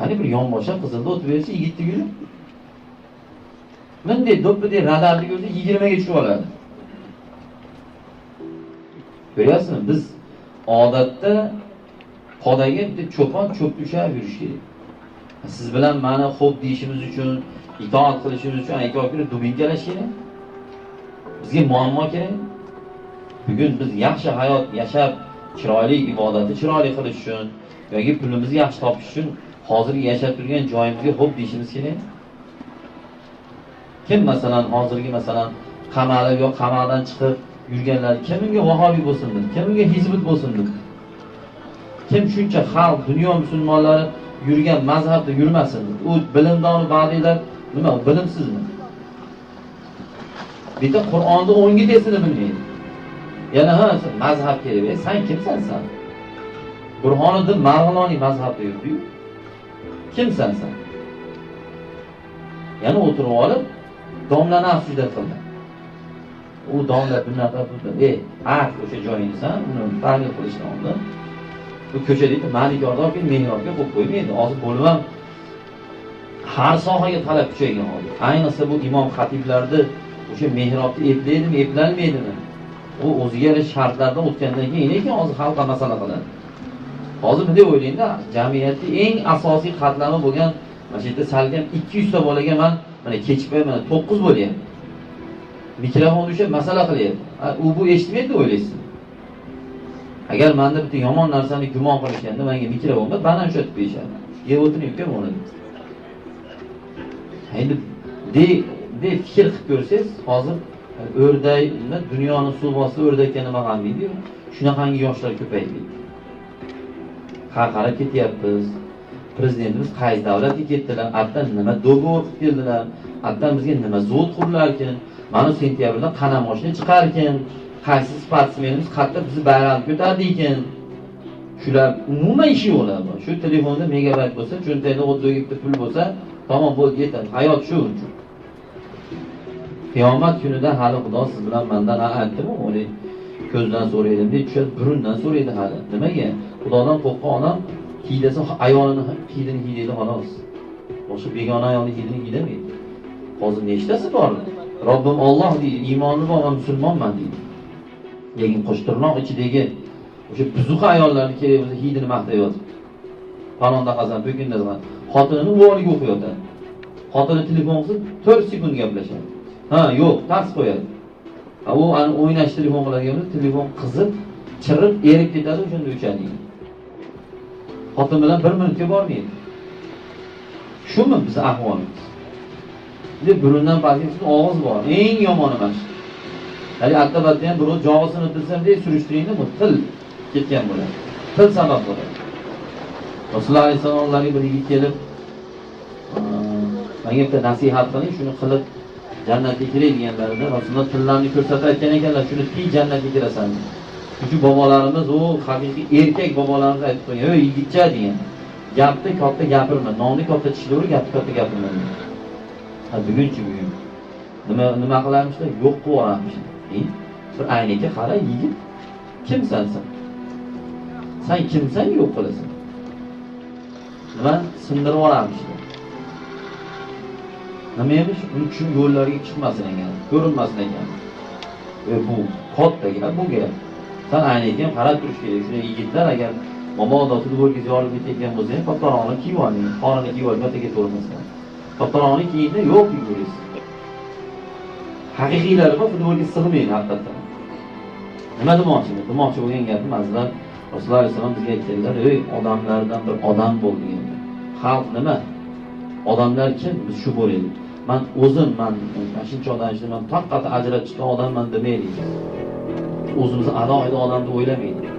Hani bir yonboshlar qizilda o'tib bersa 7 guli. Bunday do'ppidek radarni ko'rsa 20 ga tushib oladi. Ko'ryapsizmi? Biz odatda podaga bitta cho'pon cho'p tushab yurish kerak. Siz bilan meni xo'p deyishimiz uchun, itoat qilishimiz uchun aytib dubinkalash kerak. Bizga muammo kerak. Bugun biz yaxshi hayot yashab, chiroyli ibodatni chiroyli qilish uchun yoki pulimizni yaxshi topish uchun hozirgi yashab turgan joyimizga xo'p deyishimiz kerak. Kim masalan hozirgi qamalib yo qamaldan chiqib yurganlar kim unga vahobiy bo'lsindir, kim unga hizbut bo'lsindir. Kim shuncha xalq, dunyo musulmonlari yurgan mazhabda yurmasin. U bilimdon ba'zilar nima bilimsizmi? Bitta Qur'onni 10 desini bilmaydi. Yana mazhab kerak. Sen kimsan sen? Burhoniddin Marg'iloniy mazhabda yurdi-yu. Kimsan sen? Yana o'tirib olib domlani afsuda qildi. U domla bunaqa bo'ldi. O'sha joyingsan, uni ta'lim qilishni oldi. Bu ko'chadagi malikorlar olib mehrobga qo'yib qo'ymaydi. Hozir bo'lib ham har sohaga talab kuchaygan hozir. Ayniqsa bu imom xatiblarni o'sha mehrobni eplaydimi, eplanmaydimi? U o'ziga yarasha shartlardan o'tgandan keyin ekan hozir xalqqa masala qiladi. Hozir bunday o'ylaydi, jamiyatda eng asosiy qatlami bo'lgan mana shu yerda salkam 200 ta bolaga mana kechib mana 9 bo'lyapti. Mikrofon ushlab masala qilyapti. U bu eshitmaydi o'ylaysiz. Agar menda bitta yomon narsani gumon qilishganda menga mikrofon bo'lsa, banan ushatib qo'yishadi. Yeb o'tirib kim bo'ladi? Endi de fikr qilib ko'rsangiz, hozir o'rdakni dunyoni suv bosib o'rdakka nima qilmaydi? Shunaqangi yoshlar ko'paydi. Qarqarab ketyapmiz. Prezidentimiz qaysi davlatga ketdilar? Atdan nima dogovor qilib keldilar? Atdan bizga nima zo'd qurlarkin? Mana sentyabrda qanamoshni chiqarkin. Qaysi sportsmenimiz qayerda bizni bayram ko'tardi ekan. Shular umuman ishi yo'qlar. Shu telefonda megabayt bo'lsa, cho'ntagida 30 ga pul bo'lsa, tamom bo'ldi, yetadi. Hayot shu uchun. Qiyomat kunida hali Xudo siz bilan mendan aytdimi? O'li ko'zdan so'raydim deb tushadi, burundan so'raydi hali. Nimaga? Xudodan qo'rqqan odam hiylasi ayolini hiylini hiylaydi xolos. Boshqa begona ayolni hiylini hiylamaydi. Hozir nechtasi bor? Robbim Alloh deydi, iymonli bo'lgan musulmonman deydi. Lekin qo'shtirnoq ichidagi o'sha buzuq ayollarni kerak bo'lsa hiydini maqtayapti. Falonda qazan, Pekinda qazan. Xotinini o'g'liga o'qiyotadi. Xotini telefon qilsa 4 sekund gaplashadi. Yo'q, tas qo'yadi. U o'ynash telefon qiladigan telefon qizib, chirib, erib ketadi, o'shanda o'chadi. Xotin bilan 1 minutga bormaydi. Shumi biz ahvolimiz? Deb burundan pastga og'iz bor. Eng yomoni mana shu. Hali attabatda ham birov jog'isini tilsam deb surishtiringda bu til ketgan bo'ladi. Til sabab bo'ladi. Rasululloh alayhisolamlarga bir yigit kelib, menga bitta nasihat qiling, shuni qilib jannatga kiray deganlarida Rasululloh tillarni ko'rsatib aytgan ekanlar, shuni tiy jannatga kirasan. Chunki bobolarimiz u haqiqiy erkak bobolarimiz aytib qo'ygan, "Ey yigitcha" degan. Gapni katta gapirma, nonni katta tishlayver, gapni katta gapirma. Bugunchi bugun. Nima qilamishlar? Yo'q qilib yuboramishlar. Bir aynaga qara, yigit. Kimsan sen? Sen kimsan yo'q qilasan? Nima sindirib yuboramishlar. Nima emish? Uning shu yo'llarga chiqmasin ekan, ko'rinmasin ekan. Bu katta gap bu gap. Sen aynaga qarab turish kerak. Shunday yigitlar agar mabodo futbolga yorib ketgan bo'lsa, kattaroqni kiyib oling, qorini kiyib olib yotaga to'rmasdan. Kattaroqni kiyingda yo'q yugurish. Haqiqiylari bor, futbolga sig'maydi haqiqatan. Nima demoqchimiz? Demoqchi bo'lgan gapim aslida Rasululloh alayhisalom bizga aytganlar, "Ey odamlardan bir odam bo'l" degan. Xalq nima? Odamlar kim? Biz shu bo'laylik. Men o'zim shuncha odam ishlayman, faqat ajrab chiqqan odamman demaylik. O'zimizni alohida odam deb o'ylamaylik.